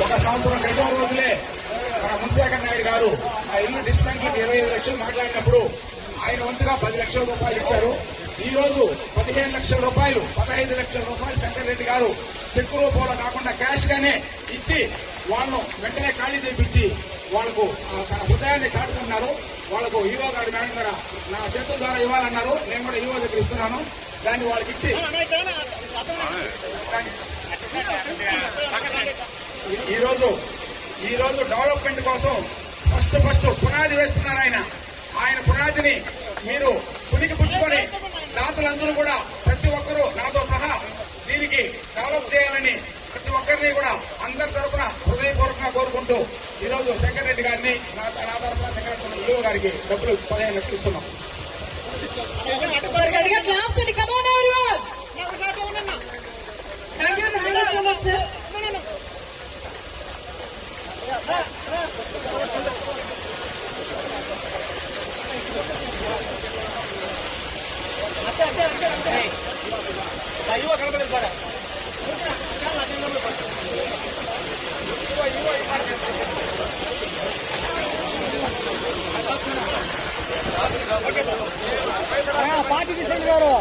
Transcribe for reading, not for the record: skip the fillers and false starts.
ఒక సంవత్సరం క్రితం రోజులే మన మున్శేఖర్ నాయుడు గారు ఆ ఇల్లు డిస్మెంట్లకు 25 లక్షలు మాట్లాడినప్పుడు ఆయన వంతుగా 10 లక్షల రూపాయలు ఇచ్చారు. ఈ రోజు 15 లక్షల రూపాయలు 15 లక్షల రూపాయలు శంకర్ రెడ్డి గారు చెక్కు రూపంలో కాకుండా క్యాష్ గానే ఇచ్చి వాళ్ళను వెంటనే ఖాళీ చేయించి వాళ్లకు తన హృదయాన్ని చాటుకుంటున్నారు. వాళ్లకు ఈవో గారి మేడం ద్వారా నా చేతుల ద్వారా ఇవ్వాలన్నారు. నేను కూడా ఈవో దగ్గర ఇస్తున్నాను. దాన్ని వాళ్ళకి ఇచ్చి ఈ రోజు డెవలప్మెంట్ కోసం ఫస్ట్ పునాది వేస్తున్నారు. ఆయన పునాదిని మీరు పునికి పుచ్చుకొని దాతలందరూ కూడా ప్రతి ఒక్కరూ నాతో సహా దీనికి డెవలప్ చేయాలని ప్రతి ఒక్కరిని కూడా అందరి తరఫున హృదయపూర్వకంగా కోరుకుంటూ ఈ రోజు శంకర్ రెడ్డి గారిని నా తరఫున శంకర్ ఈవో గారికి డబ్బులు 15 లక్షలు ఇస్తున్నాం. పార్టీ గారు